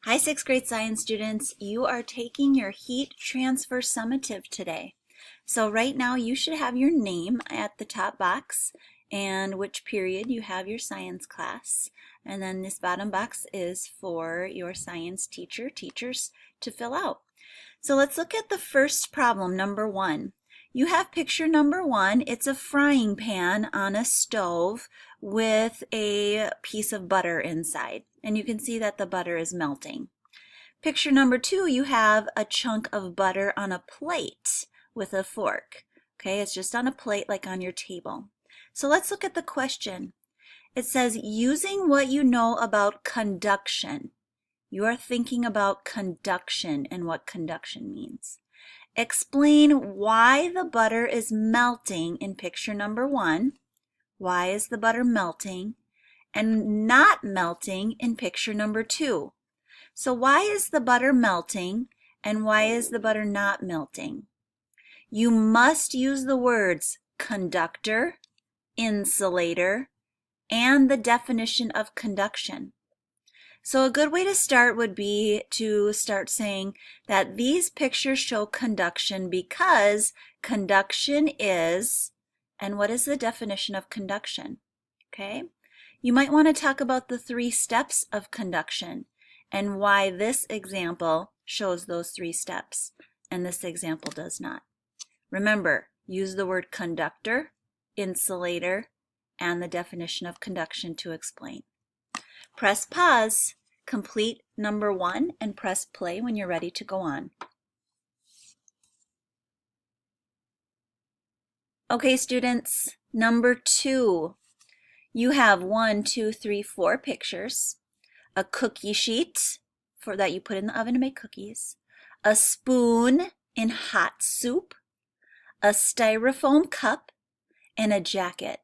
Hi, 6th grade science students. You are taking your heat transfer summative today. So right now you should have your name at the top box and which period you have your science class. And then this bottom box is for your science teachers to fill out. So let's look at the first problem, number 1. You have picture number 1. It's a frying pan on a stove with a piece of butter inside. And you can see that the butter is melting. Picture number 2, you have a chunk of butter on a plate with a fork. Okay, it's just on a plate like on your table. So let's look at the question. It says, using what you know about conduction. You are thinking about conduction and what conduction means. Explain why the butter is melting in picture number 1. Why is the butter melting and not melting in picture number 2? So why is the butter melting and why is the butter not melting? You must use the words conductor, insulator, and the definition of conduction. So a good way to start would be to start saying that these pictures show conduction because conduction is, and what is the definition of conduction? Okay, you might want to talk about the 3 steps of conduction and why this example shows those 3 steps and this example does not. Remember, use the word conductor, insulator, and the definition of conduction to explain. Press pause, complete number 1, and press play when you're ready to go on. Okay, students, number 2. You have 1, 2, 3, 4 pictures, a cookie sheet for that you put in the oven to make cookies, a spoon in hot soup, a styrofoam cup, and a jacket.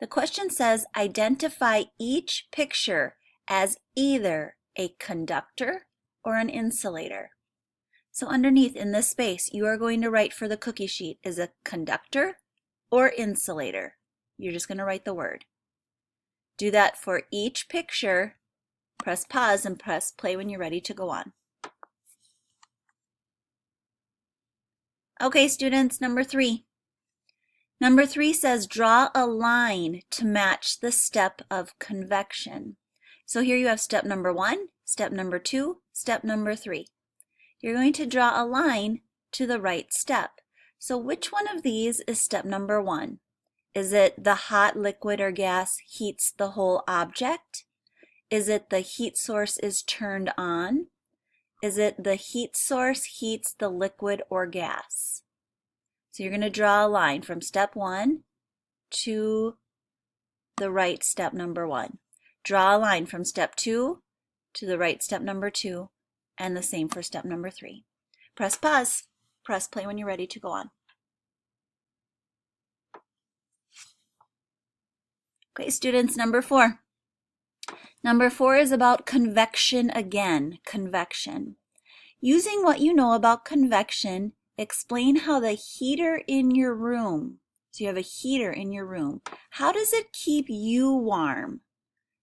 The question says, identify each picture as either a conductor or an insulator. So underneath in this space, you are going to write for the cookie sheet is a conductor or insulator. You're just going to write the word. Do that for each picture. Press pause and press play when you're ready to go on. Okay, students, number 3. Number 3 says draw a line to match the step of convection. So here you have step number 1, step number 2, step number 3. You're going to draw a line to the right step. So which one of these is step number 1? Is it the hot liquid or gas heats the whole object? Is it the heat source is turned on? Is it the heat source heats the liquid or gas? So you're going to draw a line from step 1 to the right step number 1. Draw a line from step 2 to the right step number 2, and the same for step number 3. Press pause, press play when you're ready to go on. Okay, students, number 4. Number 4 is about convection again, convection. Using what you know about convection, explain how the heater in your room, so you have a heater in your room, how does it keep you warm?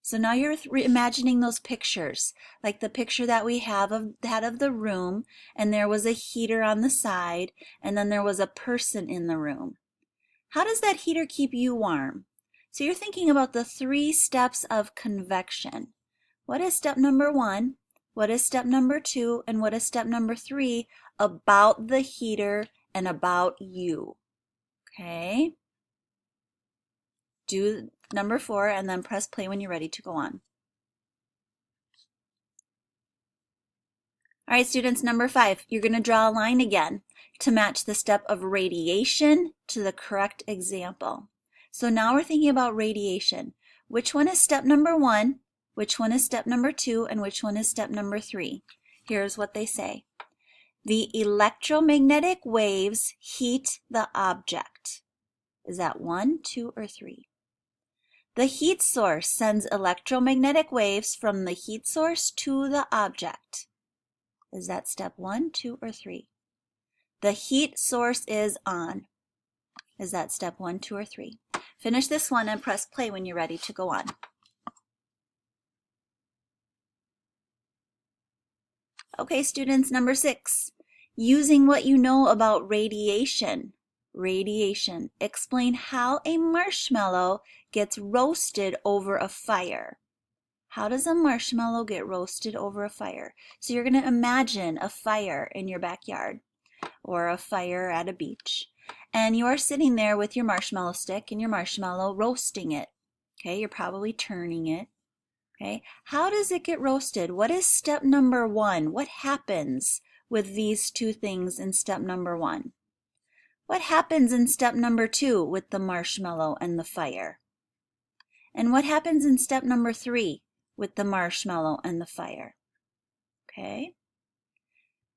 So now you're imagining those pictures, like the picture that we have of that of the room, and there was a heater on the side, and then there was a person in the room. How does that heater keep you warm? So you're thinking about the 3 steps of convection. What is step number 1? What is step number 2? And what is step number 3 about the heater and about you? Okay. Do number 4 and then press play when you're ready to go on. All right, students, number 5, you're going to draw a line again to match the step of radiation to the correct example. So now we're thinking about radiation. Which one is step number 1? Which one is step number 2? And which one is step number 3? Here's what they say. The electromagnetic waves heat the object. Is that 1, 2, or 3? The heat source sends electromagnetic waves from the heat source to the object. Is that step 1, 2, or 3? The heat source is on. Is that step 1, 2, or 3? Finish this one and press play when you're ready to go on. Okay, students, number 6. Using what you know about radiation. Radiation. Explain how a marshmallow gets roasted over a fire. How does a marshmallow get roasted over a fire? So you're going to imagine a fire in your backyard or a fire at a beach. And you're sitting there with your marshmallow stick and your marshmallow roasting it. Okay, you're probably turning it. Okay, how does it get roasted? What is step number 1? What happens with these two things in step number 1? What happens in step number 2 with the marshmallow and the fire? And what happens in step number 3 with the marshmallow and the fire? Okay.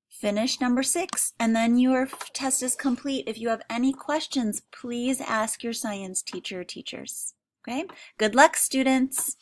Finish number 6, and then your test is complete. If you have any questions, please ask your science teacher or teachers. Okay? Good luck, students.